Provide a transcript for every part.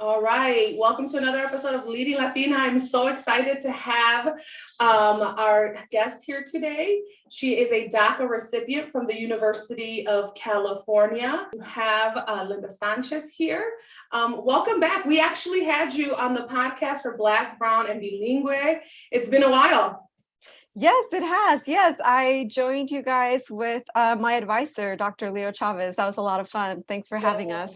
All right, welcome to another episode of Leading Latina. I'm so excited to have our guest here today. She is a DACA recipient from the University of California. We have Linda Sanchez here. Welcome back. We actually had you on the podcast for Black, Brown, and Bilingüe. It's been a while. Yes, it has. Yes, I joined you guys with my advisor, Dr. Leo Chavez. That was a lot of fun. Thanks for having us.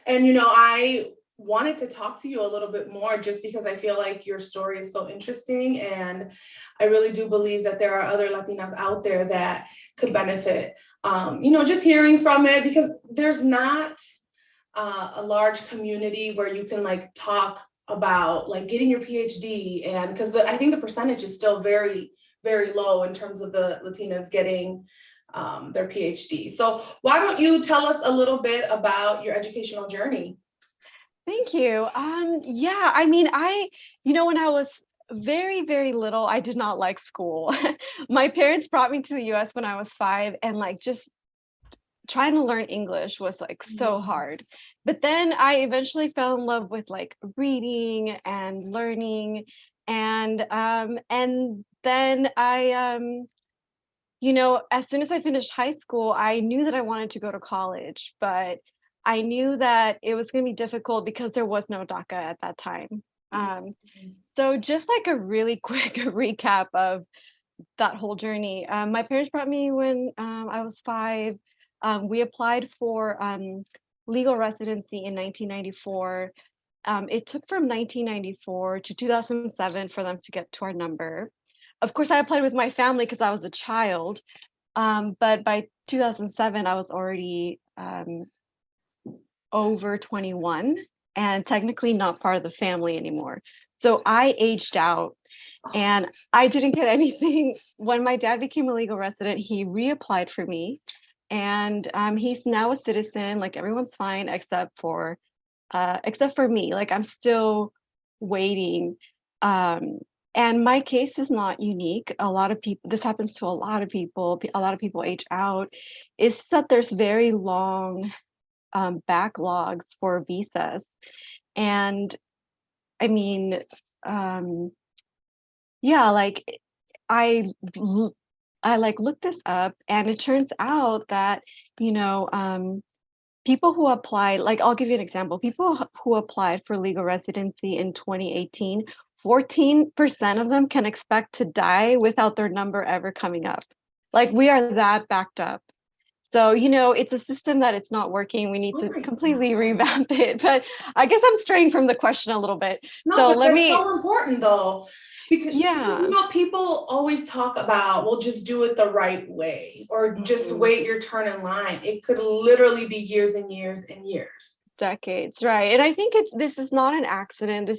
And, I wanted to talk to you a little bit more just because I feel like your story is so interesting. And I really do believe that there are other Latinas out there that could benefit, just hearing from it, because there's not a large community where you can talk about getting your Ph.D. And because I think the percentage is still very, very low in terms of the Latinas getting their PhD. So why don't you tell us a little bit about your educational journey? Thank you. When I was very, very little, I did not like school. My parents brought me to the U.S. when I was 5, and just trying to learn English was so hard. But then I eventually fell in love with reading and learning, and then I as soon as I finished high school, I knew that I wanted to go to college, but I knew that it was going to be difficult because there was no DACA at that time. So just a really quick recap of that whole journey. My parents brought me when I was 5. We applied for legal residency in 1994. It took from 1994 to 2007 for them to get to our number. Of course, I applied with my family because I was a child, but by 2007, I was already over 21 and technically not part of the family anymore. So I aged out and I didn't get anything. When my dad became a legal resident, he reapplied for me, and he's now a citizen. Everyone's fine except for me. I'm still waiting. And my case is not unique. A lot of people, this happens to a lot of people. A lot of people age out. It's that there's very long backlogs for visas. And I mean, I looked this up, and it turns out that, people who applied, I'll give you an example. People who applied for legal residency in 2018, 14% of them can expect to die without their number ever coming up. We are that backed up. So, it's a system that it's not working. We need to completely revamp it. But I guess I'm straying from the question a little bit. No, but that's so important though. Because people always talk about, well, just do it the right way, or just wait your turn in line. It could literally be years and years and years. Decades, right? And I think this is not an accident.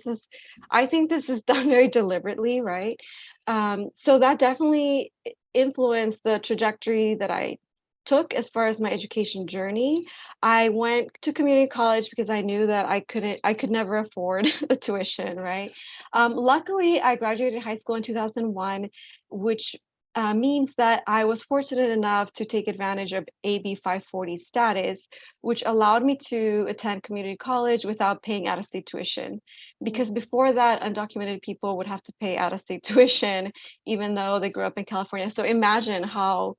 I think this is done very deliberately, right? So that definitely influenced the trajectory that I took as far as my education journey. I went to community college because I knew that I could never afford the tuition, right? Luckily, I graduated high school in 2001, which means that I was fortunate enough to take advantage of AB 540 status, which allowed me to attend community college without paying out-of-state tuition. Because before that, undocumented people would have to pay out-of-state tuition, even though they grew up in California. So imagine how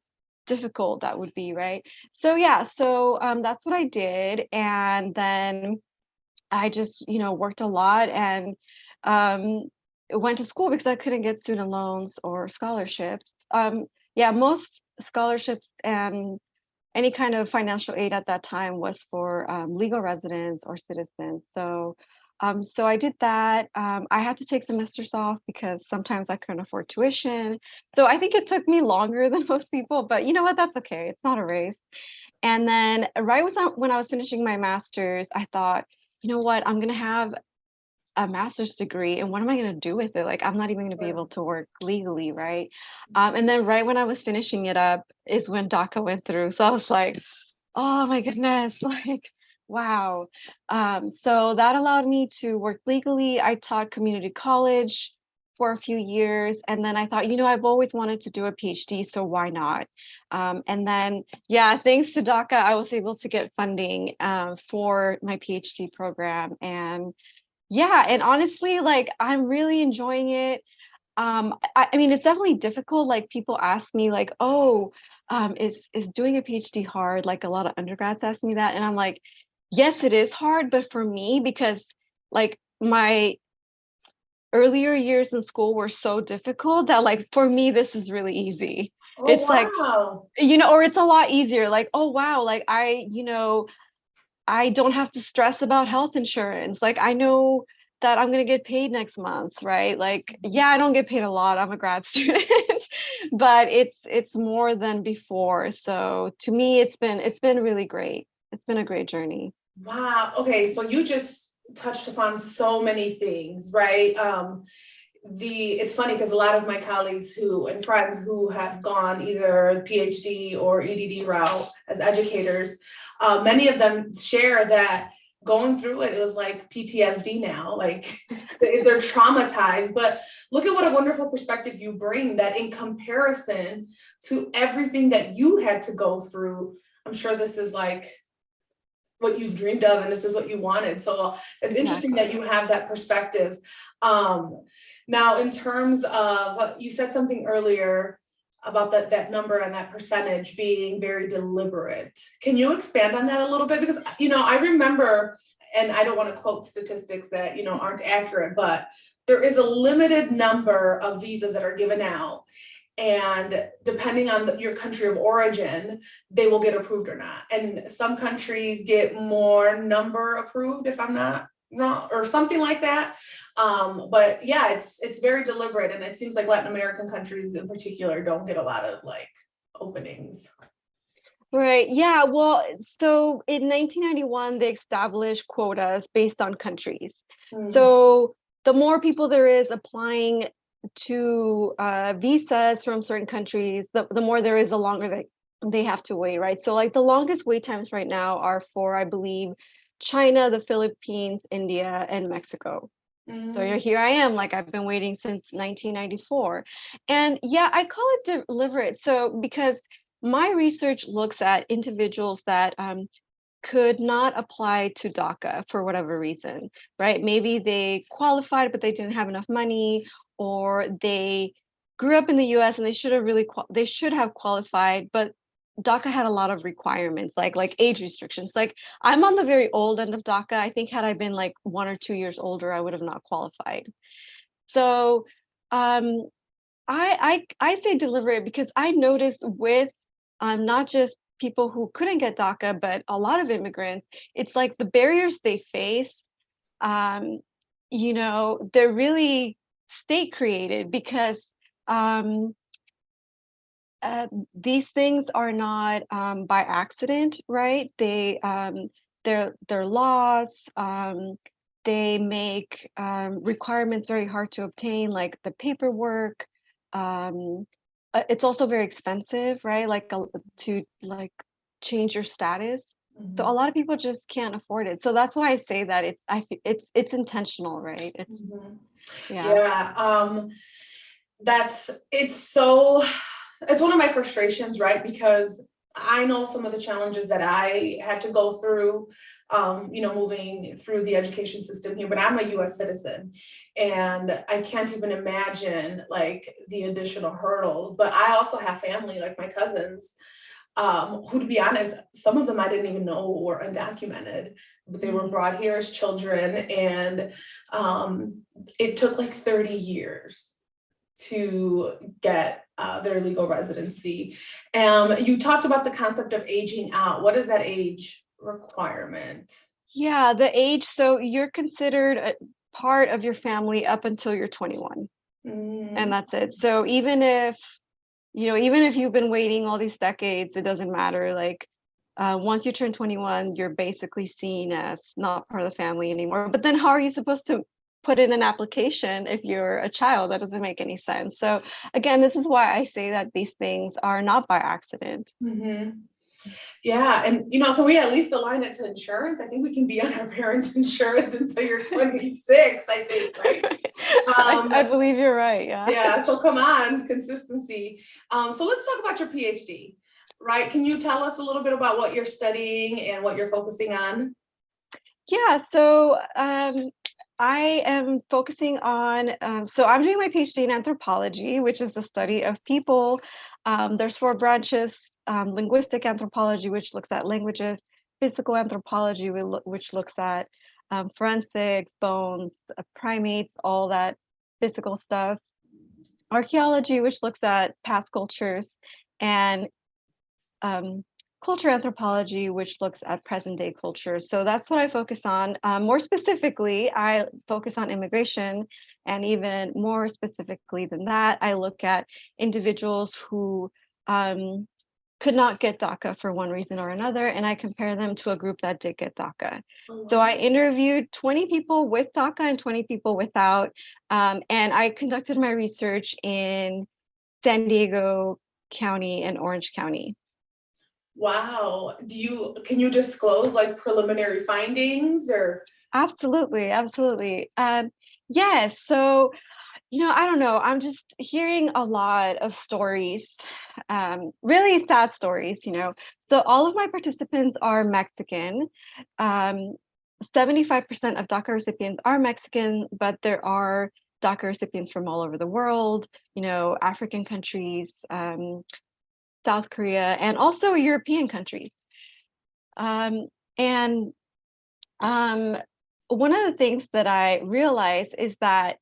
difficult that would be, right? So that's what I did. And then I just, worked a lot and went to school because I couldn't get student loans or scholarships. Most scholarships and any kind of financial aid at that time was for legal residents or citizens. So I did that. I had to take semesters off because sometimes I couldn't afford tuition. So I think it took me longer than most people, but you know what? That's okay. It's not a race. And then right when I was finishing my master's, I thought, you know what? I'm going to have a master's degree, and what am I going to do with it? I'm not even going to be able to work legally, right? And then right when I was finishing it up is when DACA went through. So I was like, oh my goodness, wow. So that allowed me to work legally. I taught community college for a few years. And then I thought, I've always wanted to do a PhD, so why not? And then, thanks to DACA, I was able to get funding for my PhD program. And and honestly, like, I'm really enjoying it. I mean, it's definitely difficult. Like, people ask me, like, oh, is doing a PhD hard? Like, a lot of undergrads ask me that. And I'm like, yes, it is hard. But for me, because like my earlier years in school were so difficult that, like, for me, this is really easy. Oh, It's like, wow. or it's a lot easier. Like, oh, wow, like I don't have to stress about health insurance. Like, I know that I'm going to get paid next month, right? Like, yeah, I don't get paid a lot. I'm a grad student, but it's more than before. So to me, it's been really great. It's been a great journey. Wow. Okay. So you just touched upon so many things, right? It's funny because a lot of my colleagues and friends who have gone either PhD or EDD route as educators, many of them share that going through it was like PTSD now, like they're traumatized. But look at what a wonderful perspective you bring, that in comparison to everything that you had to go through, I'm sure this is like what you've dreamed of and this is what you wanted. So it's interesting that you have that perspective. Now, in terms of, you said something earlier about that number and that percentage being very deliberate. Can you expand on that a little bit? Because, I remember, and I don't want to quote statistics that, aren't accurate, but there is a limited number of visas that are given out. And depending on your country of origin, they will get approved or not. And some countries get more number approved, if I'm not wrong, or something like that. But yeah, it's very deliberate. And it seems like Latin American countries in particular don't get a lot of like openings. Right. Yeah. Well, so in 1991, they established quotas based on countries. So the more people there is applying to visas from certain countries, the more there is, the longer they have to wait, right? So like the longest wait times right now are for, I believe, China, the Philippines, India, and Mexico. So here I am, like I've been waiting since 1994. And yeah, I call it deliberate. So because my research looks at individuals that could not apply to DACA for whatever reason, right? Maybe they qualified, but they didn't have enough money, or they grew up in the US and they should have qualified, but DACA had a lot of requirements, like age restrictions. Like, I'm on the very old end of DACA. I think had I been like 1 or 2 years older, I would have not qualified. So I say deliberate because I noticed with not just people who couldn't get DACA, but a lot of immigrants, it's like the barriers they face, they're really state created, because these things are not by accident, right? They're laws. They make requirements very hard to obtain, like the paperwork. It's also very expensive, right? Like to like change your status. So a lot of people just can't afford it. So that's why I say that it's intentional, right? Yeah. It's one of my frustrations, right? Because I know some of the challenges that I had to go through, moving through the education system here, but I'm a U.S. citizen and I can't even imagine like the additional hurdles. But I also have family, like my cousins, who, to be honest, some of them I didn't even know were undocumented, but they were brought here as children, and it took like 30 years to get their legal residency. You talked about the concept of aging out. What is that age requirement? Yeah, the age. So you're considered a part of your family up until you're 21, and that's it. So even if you've been waiting all these decades, it doesn't matter. Like once you turn 21, you're basically seen as not part of the family anymore. But then how are you supposed to put in an application if you're a child? That doesn't make any sense. So again, this is why I say that these things are not by accident. Yeah, and can we at least align it to insurance? I think we can be on our parents' insurance until you're 26, I think, right? I believe you're right. Yeah. Yeah, so come on, consistency. So let's talk about your PhD, right? Can you tell us a little bit about what you're studying and what you're focusing on? Yeah, so I am focusing on, so I'm doing my PhD in anthropology, which is the study of people. There's 4 branches: linguistic anthropology, which looks at languages; physical anthropology, which looks at forensics, bones, primates, all that physical stuff; archaeology, which looks at past cultures; and um, culture anthropology, which looks at present day culture. So that's what I focus on. More specifically, I focus on immigration, and even more specifically than that, I look at individuals who could not get DACA for one reason or another, and I compare them to a group that did get DACA. Oh, So wow. I interviewed 20 people with DACA and 20 people without, and I conducted my research in San Diego County and Orange County. Wow. Can you disclose like preliminary findings or? Absolutely, absolutely. Yes, so, I don't know, I'm just hearing a lot of stories, really sad stories. So all of my participants are Mexican. Um, 75% of DACA recipients are Mexican, but there are DACA recipients from all over the world, African countries, South Korea, and also European countries. And one of the things that I realize is that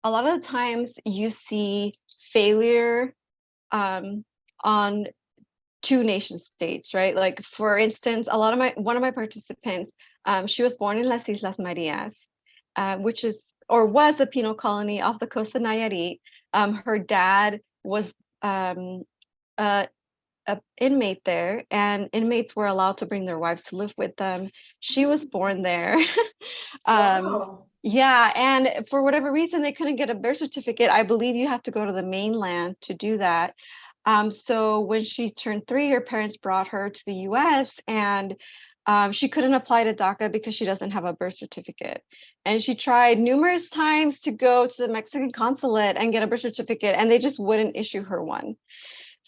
a lot of the times you see failure on 2 nation states, right? Like, for instance, one of my participants, she was born in Las Islas Marias, which is or was a penal colony off the coast of Nayarit. Her dad was um, a inmate there, and inmates were allowed to bring their wives to live with them. She was born there. Wow. Yeah, and for whatever reason, they couldn't get a birth certificate. I believe you have to go to the mainland to do that. So when she turned 3, her parents brought her to the U.S., and she couldn't apply to DACA because she doesn't have a birth certificate. And she tried numerous times to go to the Mexican consulate and get a birth certificate, and they just wouldn't issue her one.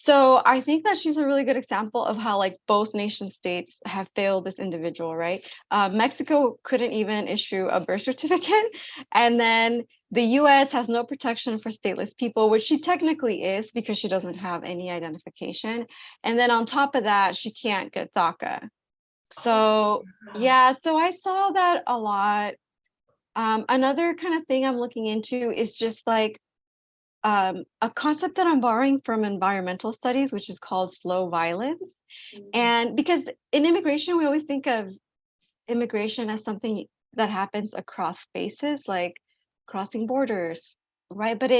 So I think that she's a really good example of how, like, both nation states have failed this individual, right? Mexico couldn't even issue a birth certificate, and then the U.S. has no protection for stateless people, which she technically is because she doesn't have any identification. And then on top of that, she can't get DACA. So yeah, so I saw that a lot. Another kind of thing I'm looking into is just like a concept that I'm borrowing from environmental studies, which is called slow violence. And because in immigration, we always think of immigration as something that happens across spaces, like crossing borders, right? But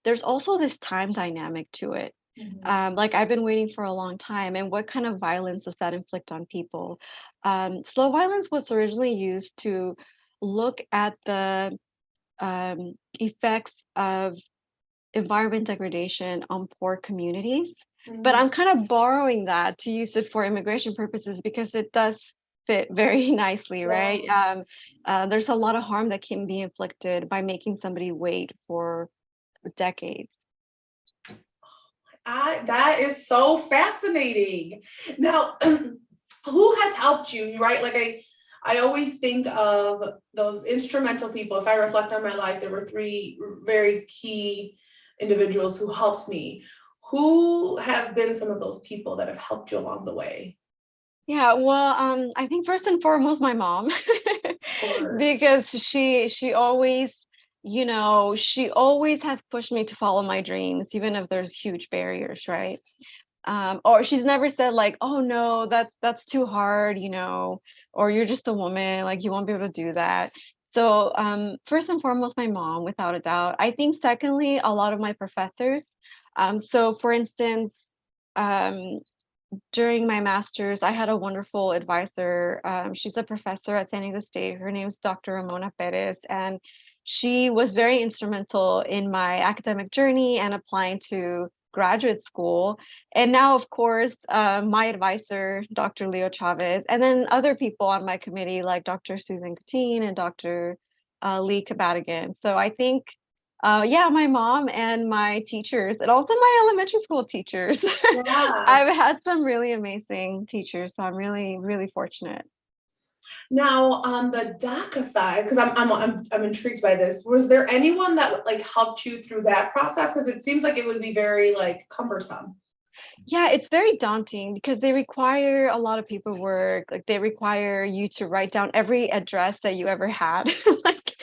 there's also this time dynamic to it. Like, I've been waiting for a long time, and what kind of violence does that inflict on people? Slow violence was originally used to look at the effects of environment degradation on poor communities. But I'm kind of borrowing that to use it for immigration purposes because it does fit very nicely, right? There's a lot of harm that can be inflicted by making somebody wait for decades. That is so fascinating. Now, who has helped you, right? Like I always think of those instrumental people. If I reflect on my life, there were 3 very key individuals who helped me. Who have been some of those people that have helped you along the way? Yeah, well, I think first and foremost, my mom, Of course. because she always, she always has pushed me to follow my dreams, even if there's huge barriers, right? Or she's never said like, "Oh no, that's too hard," or "You're just a woman, like you won't be able to do that." So, first and foremost, my mom, without a doubt. I think secondly, a lot of my professors. So for instance, um, during my master's, I had a wonderful advisor. She's a professor at San Diego State. Her name is Dr. Ramona Perez, and she was very instrumental in my academic journey and applying to graduate school. And now, of course, my advisor, Dr. Leo Chavez, and then other people on my committee like Dr. Susan Katine and Dr. Lee Kabatagan. So I think, yeah, my mom and my teachers, and also my elementary school teachers. Yeah. I've had some really amazing teachers, so I'm really, really fortunate. Now, on the DACA side, because I'm intrigued by this, was there anyone that like helped you through that process? Because it seems like it would be very like cumbersome. Yeah, it's very daunting because they require a lot of paperwork. Like they require you to write down every address that you ever had, like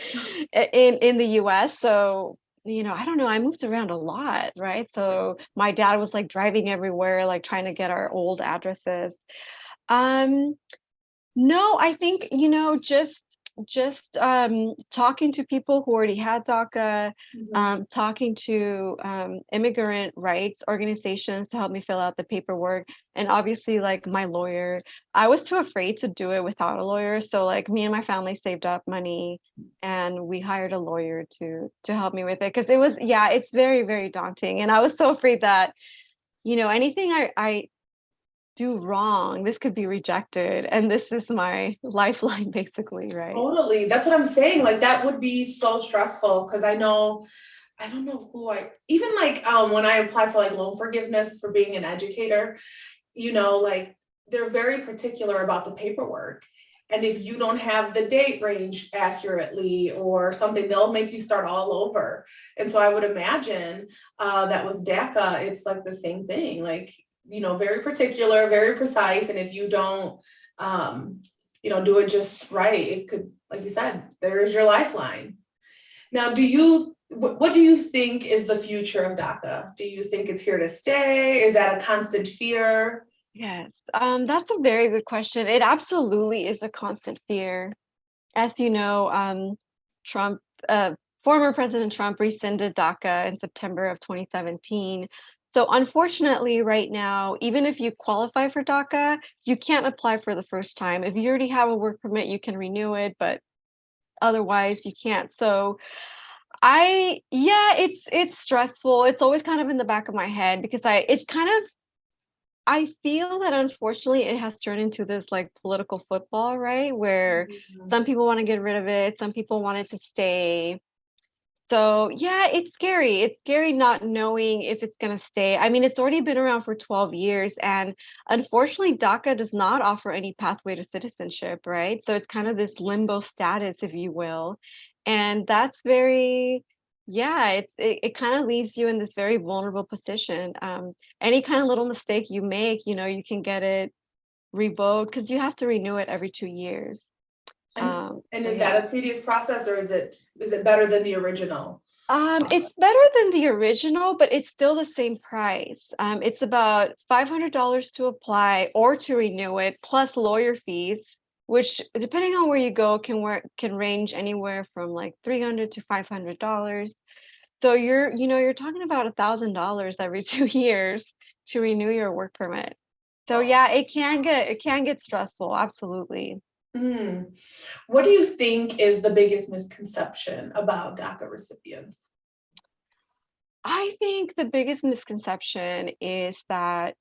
in the US. So, I don't know, I moved around a lot, right? So my dad was like driving everywhere, like trying to get our old addresses. Um, No, I think, just talking to people who already had DACA, talking to immigrant rights organizations to help me fill out the paperwork, and obviously like my lawyer. I was too afraid to do it without a lawyer, so like me and my family saved up money and we hired a lawyer to help me with it because it's very, very daunting, and I was so afraid that anything I do wrong, this could be rejected, and this is my lifeline basically, right? Totally. That's what I'm saying. Like that would be so stressful because I don't know who even like when I applied for like loan forgiveness for being an educator, like they're very particular about the paperwork. And if you don't have the date range accurately or something, they'll make you start all over. And so I would imagine that with DACA, it's like the same thing, like, very particular, very precise. And if you don't, do it just right, it could, like you said, there's your lifeline. Now, what do you think is the future of DACA? Do you think it's here to stay? Is that a constant fear? Yes, that's a very good question. It absolutely is a constant fear. As you know, Trump, former President Trump rescinded DACA in September of 2017. So unfortunately, right now, even if you qualify for DACA, you can't apply for the first time. If you already have a work permit, you can renew it, but otherwise you can't. So yeah, it's stressful. It's always kind of in the back of my head because I feel that unfortunately it has turned into this like political football, right? Where some people want to get rid of it, some people want it to stay. So yeah, it's scary. It's scary not knowing if it's going to stay. I mean, it's already been around for 12 years, and unfortunately, DACA does not offer any pathway to citizenship, right? So it's kind of this limbo status, if you will. And that's yeah, it kind of leaves you in this very vulnerable position. Any kind of little mistake you make, you can get it revoked because you have to renew it every 2 years. And So is yeah. that a tedious process, or is it better than the original? It's better than the original, but it's still the same price. It's about $500 to apply or to renew it, plus lawyer fees, which depending on where you go can range anywhere from like $300 to $500. So you're talking about $1,000 every 2 years to renew your work permit. So Oh. yeah, it can get stressful, absolutely. Mm. What do you think is the biggest misconception about DACA recipients? I think the biggest misconception is that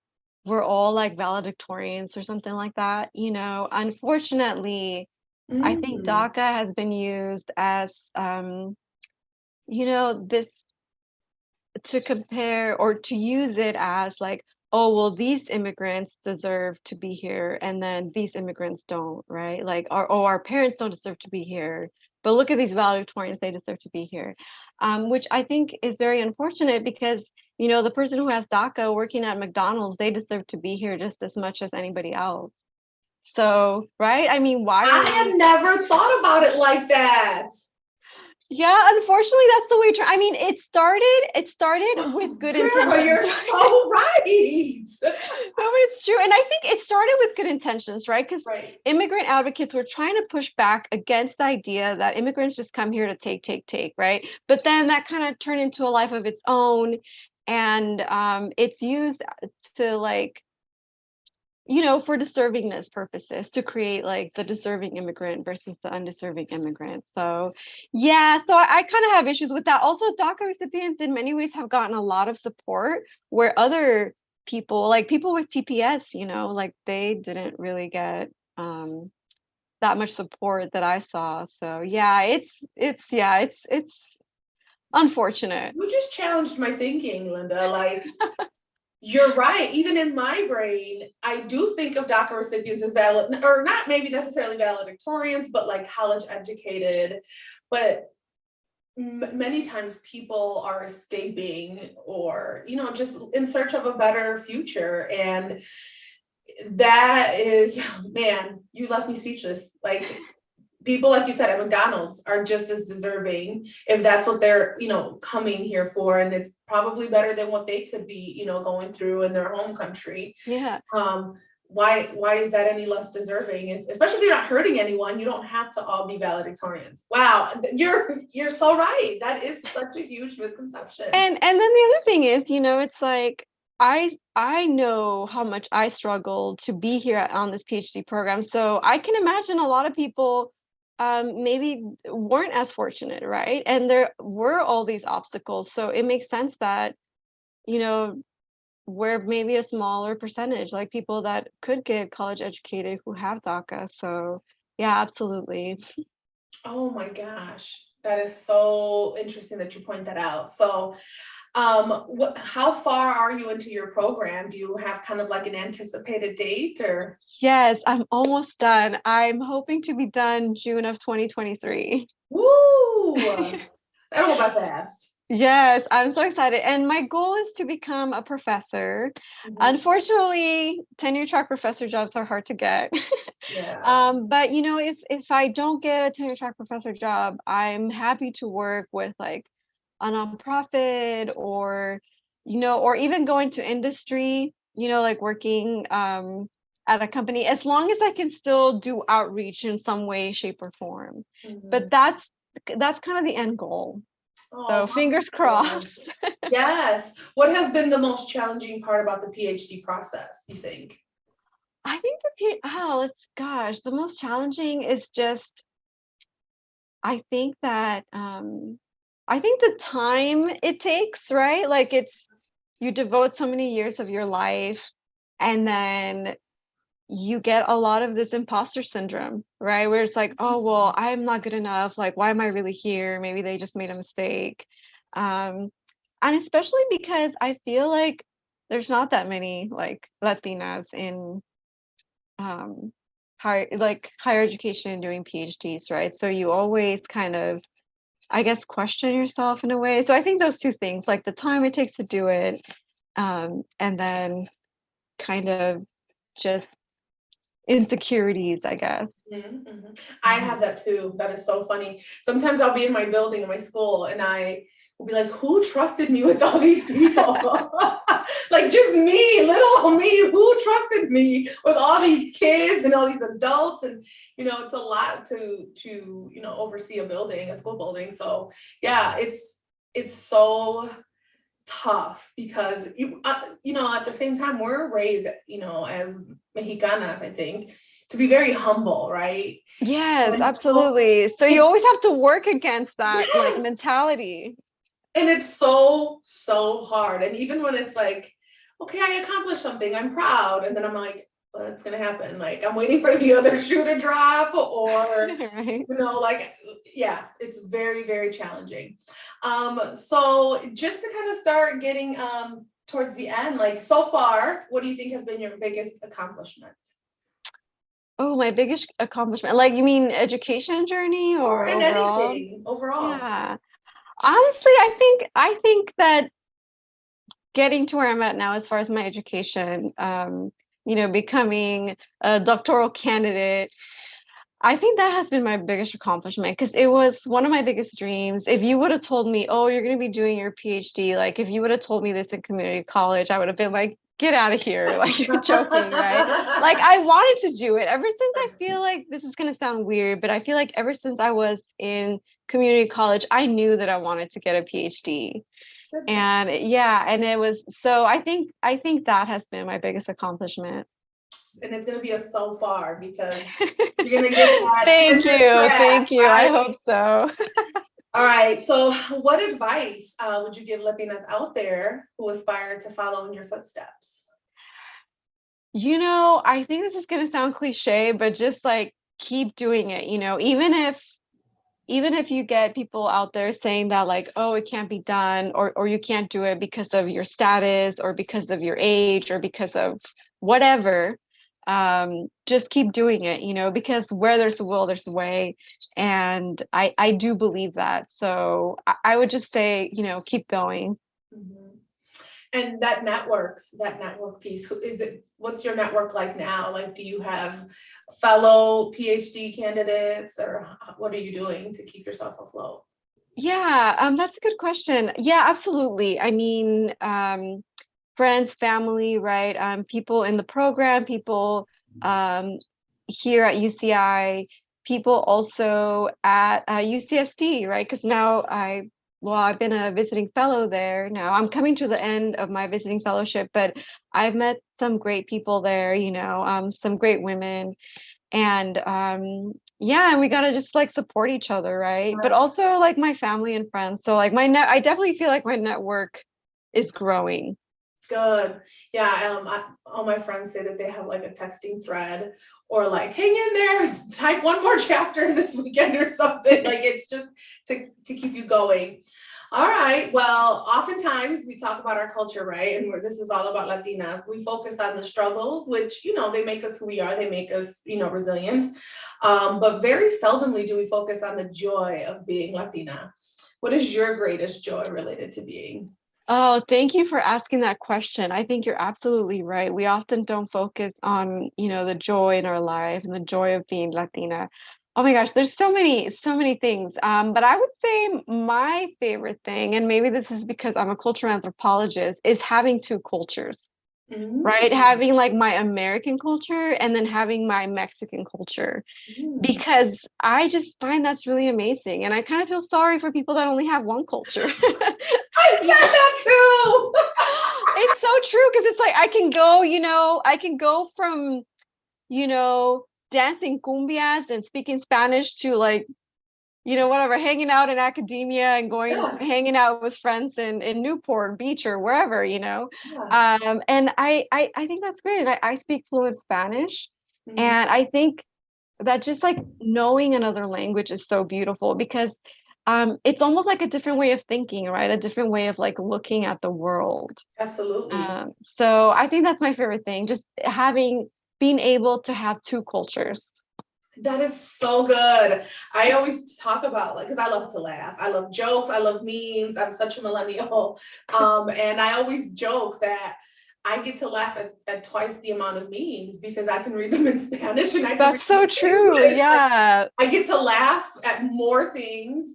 we're all like valedictorians or something like that. Unfortunately, I think Mm. DACA has been used as, this to compare or to use it as like, oh, well, these immigrants deserve to be here, and then these immigrants don't, right? Like, our parents don't deserve to be here, but look at these valedictorians, they deserve to be here, which I think is very unfortunate because the person who has DACA working at McDonald's, they deserve to be here just as much as anybody else. So, right? I mean, why are I we? had never thought about it like that. Yeah, unfortunately, that's the way. I mean, it started with good Girl, intentions, you're right? so right. No, but it's true. And I think it started with good intentions, right? Because Right. immigrant advocates were trying to push back against the idea that immigrants just come here to take, right? But then that kind of turned into a life of its own. And it's used to like for deservingness purposes, to create like the deserving immigrant versus the undeserving immigrant. So yeah, so I kind of have issues with that. Also, DACA recipients in many ways have gotten a lot of support where other people, like people with TPS, like they didn't really get that much support that I saw. So yeah, it's unfortunate. You just challenged my thinking, Linda. Like, you're right. Even in my brain, I do think of DACA recipients as valid, or not maybe necessarily valedictorians, but like college educated. But many times people are escaping or, just in search of a better future. And that is, man, you left me speechless. Like, people, like you said, at McDonald's are just as deserving if that's what they're, coming here for. And it's probably better than what they could be, going through in their home country. Yeah. Why is that any less deserving? Especially if you're not hurting anyone, you don't have to all be valedictorians. Wow, you're so right. That is such a huge misconception. And then the other thing is, it's like I know how much I struggled to be here on this PhD program. So I can imagine a lot of people maybe weren't as fortunate, right? And there were all these obstacles. So it makes sense that, we're maybe a smaller percentage, like people that could get college educated who have DACA. So yeah, absolutely. Oh my gosh, that is so interesting that you point that out. So how far are you into your program? Do you have kind of like an anticipated date or? Yes, I'm almost done. I'm hoping to be done June of 2023. Woo! That'll go by fast. Yes, I'm so excited. And my goal is to become a professor. Unfortunately, tenure track professor jobs are hard to get. Yeah. But if I don't get a tenure track professor job, I'm happy to work with like a nonprofit or or even go into industry, like working at a company, as long as I can still do outreach in some way, shape, or form. But that's kind of the end goal. So fingers crossed. Yes. What has been the most challenging part about the PhD process, do you think? I think the most challenging is just, I think that I think the time it takes, right? Like you devote so many years of your life, and then you get a lot of this imposter syndrome, right? Where it's like, oh, well, I'm not good enough. Like, why am I really here? Maybe they just made a mistake. And especially because I feel like there's not that many like Latinas in higher education and doing PhDs, right? So you always kind of, I guess, question yourself in a way. So I think those two things, like the time it takes to do it, and then kind of just insecurities, I guess. I have that too. That is so funny. Sometimes I'll be in my building in my school and I will be like, who trusted me with all these people? Like, just me, little old me, who trusted me with all these kids and all these adults? And it's a lot to oversee a school building. So yeah, it's so tough because at the same time we're raised as Mexicanas, I think, to be very humble, right? Yes, And absolutely. So you always have to work against that yes, mentality. and it's so hard. And even when it's like, okay, I accomplished something, I'm proud, and then I'm like, what's gonna happen? Like, I'm waiting for the other shoe to drop, or right. Yeah, it's very, very challenging. So just to kind of start getting towards the end, like, so far, what do you think has been your biggest accomplishment? Oh, my biggest accomplishment. Like, you mean education journey Or or in overall? anything overall? Yeah. Honestly, I think that getting to where I'm at now as far as my education, becoming a doctoral candidate, I think that has been my biggest accomplishment because it was one of my biggest dreams. If you would have told me, oh, you're going to be doing your PhD, like if you would have told me this in community college, I would have been like, get out of here. Like, you're joking, right? Like, I wanted to do it ever since. I feel like this is going to sound weird, but I feel like ever since I was in community college, I knew that I wanted to get a PhD. And yeah, and it was, so I think that has been my biggest accomplishment. And it's going to be a so far because you're going to get that. Thank you. Right? I hope so. All right. So what advice would you give Latinas out there who aspire to follow in your footsteps? I think this is going to sound cliche, but just like keep doing it, even if you get people out there saying that like, oh, it can't be done, or you can't do it because of your status or because of your age or because of whatever, just keep doing it, because where there's a will, there's a way. And I do believe that. So I would just say, keep going. Mm-hmm. And that network piece, what's your network like now? Like, do you have fellow PhD candidates, or what are you doing to keep yourself afloat? Yeah, that's a good question. Yeah, absolutely. I mean, friends, family, right? People in the program, people here at UCI, people also at UCSD, right? Because now I've been a visiting fellow there now. I'm coming to the end of my visiting fellowship, but I've met some great people there, some great women. And yeah, and we gotta just like support each other, right? But also like my family and friends. So like I definitely feel like my network is growing. Good. Yeah. All my friends say that they have like a texting thread, or like, hang in there, type one more chapter this weekend or something. Like, it's just to keep you going. All right. Well, oftentimes we talk about our culture, right? And this is all about Latinas. We focus on the struggles, which, they make us who we are. They make us, resilient. But very seldomly do we focus on the joy of being Latina. What is your greatest joy related to being? Oh, thank you for asking that question. I think you're absolutely right. We often don't focus on, the joy in our life and the joy of being Latina. Oh my gosh, there's so many things. But I would say my favorite thing, and maybe this is because I'm a cultural anthropologist, is having two cultures, right? Having like my American culture and then having my Mexican culture, because I just find that's really amazing. And I kind of feel sorry for people that only have one culture. I said that too. It's so true, because it's like I can go from, dancing cumbias and speaking Spanish to like, whatever, hanging out in academia and hanging out with friends in Newport Beach or wherever, Yeah. And I think that's great. And I speak fluent Spanish. And I think that just like knowing another language is so beautiful, because it's almost like a different way of thinking, right? A different way of like looking at the world. Absolutely. So I think that's my favorite thing, just being able to have two cultures. That is so good. I always talk about, like, because I love to laugh. I love jokes. I love memes. I'm such a millennial. And I always joke that I get to laugh at twice the amount of memes because I can read them in Spanish and I can That's so true. English. Yeah. Like, I get to laugh at more things.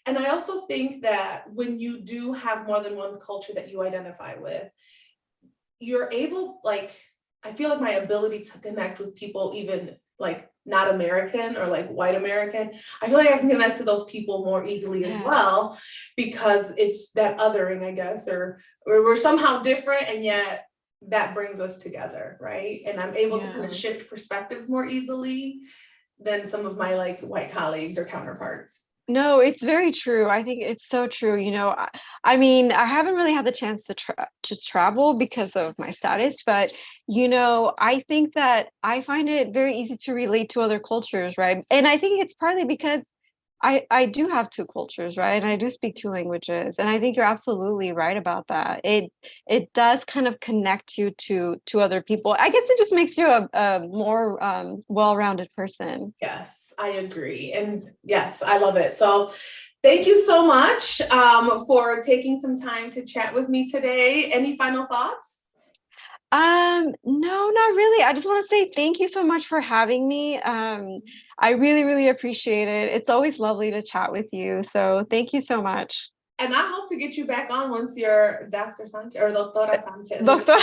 And I also think that when you do have more than one culture that you identify with, you're able, like, I feel like my ability to connect with people, even like not American or like white American, I feel like I can connect to those people more easily as well, because it's that othering, I guess, or we're somehow different, and yet that brings us together, right? And I'm able to kind of shift perspectives more easily than some of my like white colleagues or counterparts. No, it's very true. I think it's so true. I mean, I haven't really had the chance to travel because of my status, but I think that I find it very easy to relate to other cultures, right? And I think it's partly because I do have two cultures, right? And I do speak two languages. And I think you're absolutely right about that. It does kind of connect you to other people. I guess it just makes you a more well-rounded person. Yes, I agree. And yes, I love it. So thank you so much for taking some time to chat with me today. Any final thoughts? No, not really. I just want to say thank you so much for having me. I really, really appreciate it. It's always lovely to chat with you. So thank you so much. And I hope to get you back on once you're Dr. Sanchez or Doctora Sanchez. Doctor.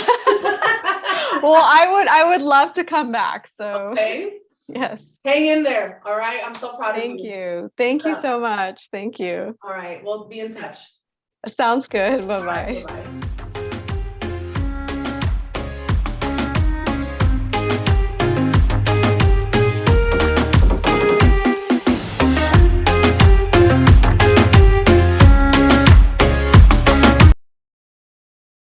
Well, I would love to come back. So okay. Yes. Hang in there. All right. I'm so proud of you. Thank you. Thank you so much. Thank you. All right. We'll be in touch. Sounds good. Bye-bye. Right, bye-bye.